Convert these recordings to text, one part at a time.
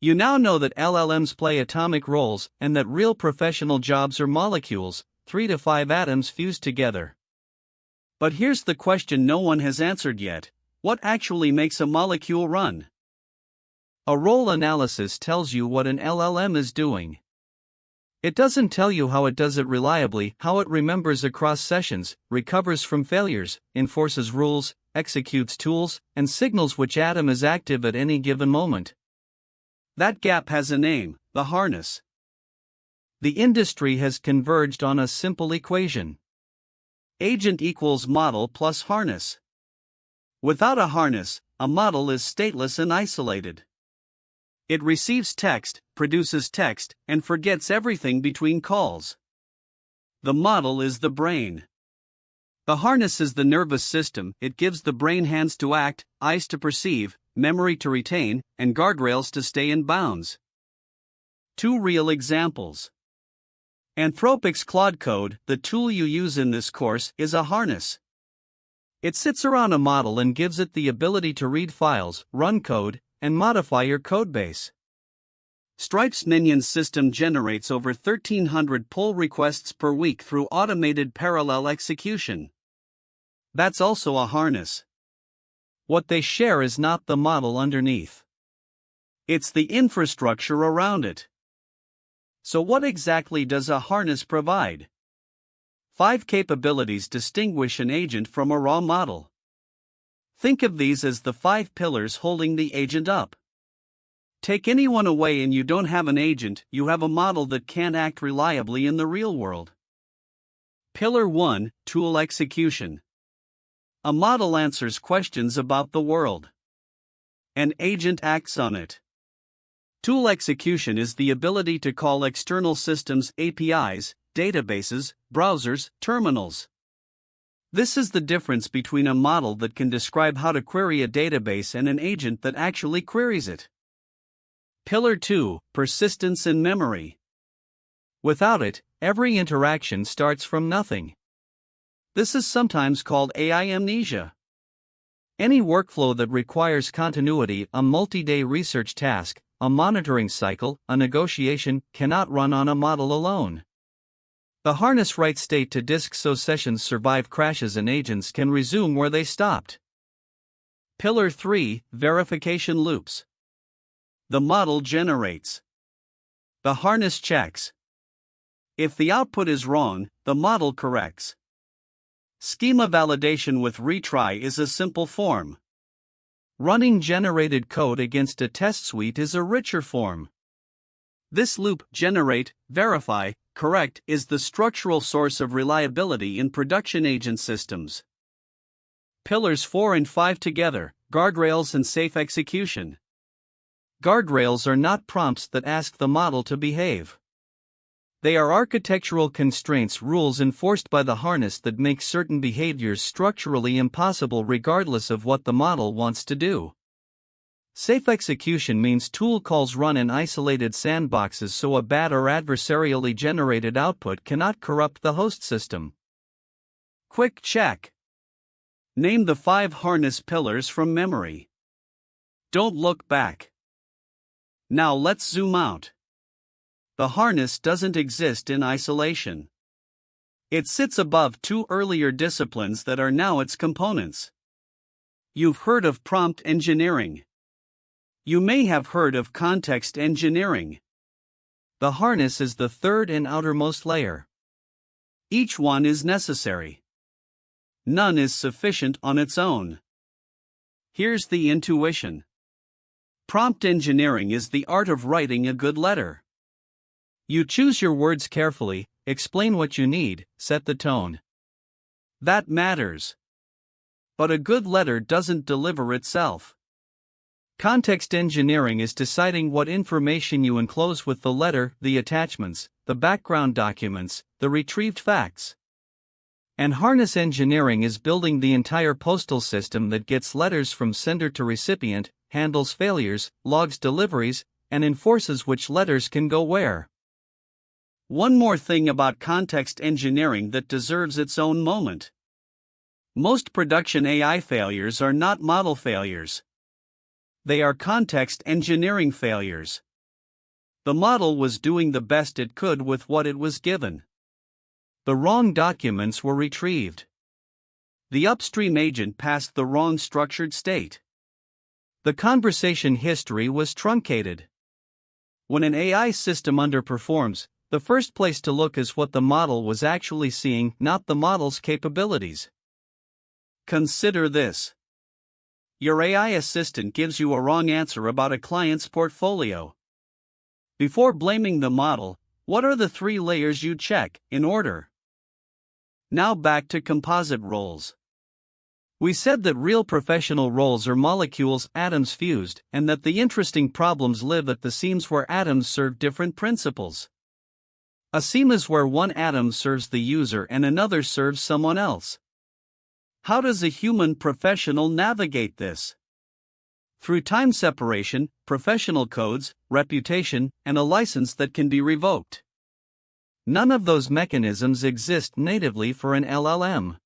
You now know that LLMs play atomic roles and that real professional jobs are molecules, 3 to 5 atoms fused together. But here's the question no one has answered yet: what actually makes a molecule run? A role analysis tells you what an LLM is doing. It doesn't tell you how it does it reliably, how it remembers across sessions, recovers from failures, enforces rules, executes tools, and signals which atom is active at any given moment. That gap has a name: the harness. The industry has converged on a simple equation. Agent equals model plus harness. Without a harness, a model is stateless and isolated. It receives text, produces text, and forgets everything between calls. The model is the brain. The harness is the nervous system. It gives the brain hands to act, eyes to perceive, memory to retain, and guardrails to stay in bounds. 2 real examples. Anthropic's Claude Code, the tool you use in this course, is a harness. It sits around a model and gives it the ability to read files, run code, and modify your codebase. Stripe's Minions system generates over 1,300 pull requests per week through automated parallel execution. That's also a harness. What they share is not the model underneath. It's the infrastructure around it. So what exactly does a harness provide? 5 capabilities distinguish an agent from a raw model. Think of these as the 5 pillars holding the agent up. Take any one away and you don't have an agent, you have a model that can't act reliably in the real world. Pillar 1: Tool execution. A model answers questions about the world. An agent acts on it. Tool execution is the ability to call external systems, APIs, databases, browsers, terminals. This is the difference between a model that can describe how to query a database and an agent that actually queries it. Pillar 2: Persistence and memory. Without it, every interaction starts from nothing. This is sometimes called AI amnesia. Any workflow that requires continuity, a multi-day research task, a monitoring cycle, a negotiation, cannot run on a model alone. The harness writes state to disk so sessions survive crashes and agents can resume where they stopped. Pillar 3: Verification loops. The model generates. The harness checks. If the output is wrong, the model corrects. Schema validation with retry is a simple form. Running generated code against a test suite is a richer form. This loop, generate, verify, correct, is the structural source of reliability in production agent systems. Pillars 4 and 5 together: guardrails and safe execution. Guardrails are not prompts that ask the model to behave. They are architectural constraints, rules enforced by the harness that make certain behaviors structurally impossible regardless of what the model wants to do. Safe execution means tool calls run in isolated sandboxes so a bad or adversarially generated output cannot corrupt the host system. Quick check. Name the 5 harness pillars from memory. Don't look back. Now let's zoom out. The harness doesn't exist in isolation. It sits above 2 earlier disciplines that are now its components. You've heard of prompt engineering. You may have heard of context engineering. The harness is the 3rd and outermost layer. Each one is necessary. None is sufficient on its own. Here's the intuition. Prompt engineering is the art of writing a good letter. You choose your words carefully, explain what you need, set the tone. That matters. But a good letter doesn't deliver itself. Context engineering is deciding what information you enclose with the letter, the attachments, the background documents, the retrieved facts. And harness engineering is building the entire postal system that gets letters from sender to recipient, handles failures, logs deliveries, and enforces which letters can go where. One more thing about context engineering that deserves its own moment. Most production AI failures are not model failures. They are context engineering failures. The model was doing the best it could with what it was given. The wrong documents were retrieved. The upstream agent passed the wrong structured state. The conversation history was truncated. When an AI system underperforms, the first place to look is what the model was actually seeing, not the model's capabilities. Consider this. Your AI assistant gives you a wrong answer about a client's portfolio. Before blaming the model, what are the 3 layers you check, in order? Now back to composite roles. We said that real professional roles are molecules, atoms fused, and that the interesting problems live at the seams where atoms serve different principles. A seam is where one atom serves the user and another serves someone else. How does a human professional navigate this? Through time separation, professional codes, reputation, and a license that can be revoked. None of those mechanisms exist natively for an LLM.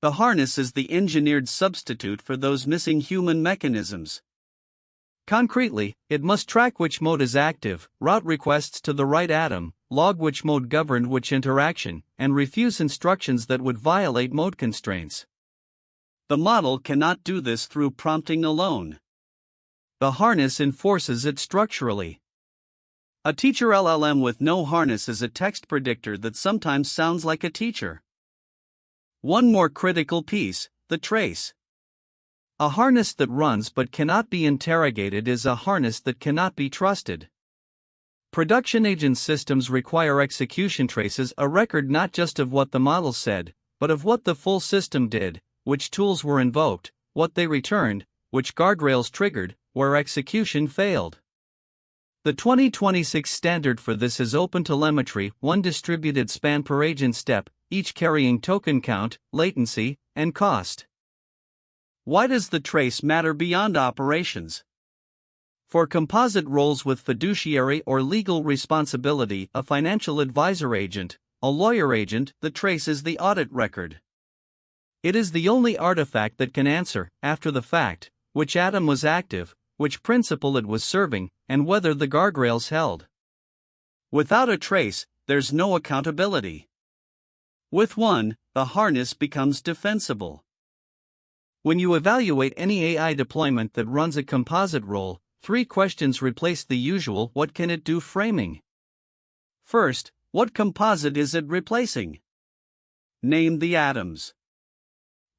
The harness is the engineered substitute for those missing human mechanisms. Concretely, it must track which mode is active, route requests to the right atom, log which mode governed which interaction, and refuse instructions that would violate mode constraints. The model cannot do this through prompting alone. The harness enforces it structurally. A teacher LLM with no harness is a text predictor that sometimes sounds like a teacher. One more critical piece, the trace. A harness that runs but cannot be interrogated is a harness that cannot be trusted. Production agent systems require execution traces, a record not just of what the model said, but of what the full system did, which tools were invoked, what they returned, which guardrails triggered, where execution failed. The 2026 standard for this is OpenTelemetry, one distributed span per agent step, each carrying token count, latency, and cost. Why does the trace matter beyond operations? For composite roles with fiduciary or legal responsibility, a financial advisor agent, a lawyer agent, the trace is the audit record. It is the only artifact that can answer, after the fact, which atom was active, which principle it was serving, and whether the guardrails held. Without a trace, there's no accountability. With one, the harness becomes defensible. When you evaluate any AI deployment that runs a composite role, 3 questions replace the usual "what can it do" framing. First, what composite is it replacing? Name the atoms.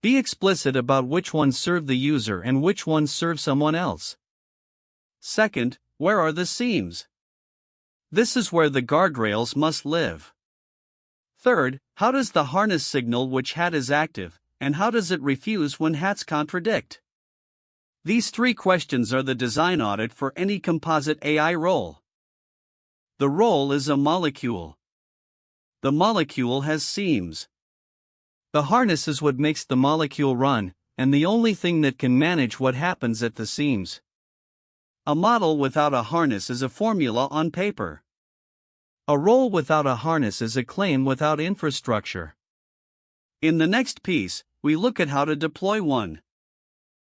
Be explicit about which ones serve the user and which ones serve someone else. Second, where are the seams? This is where the guardrails must live. Third, how does the harness signal which hat is active, and how does it refuse when hats contradict? These 3 questions are the design audit for any composite AI role. The role is a molecule. The molecule has seams. The harness is what makes the molecule run, and the only thing that can manage what happens at the seams. A model without a harness is a formula on paper. A role without a harness is a claim without infrastructure. In the next piece, we look at how to deploy one.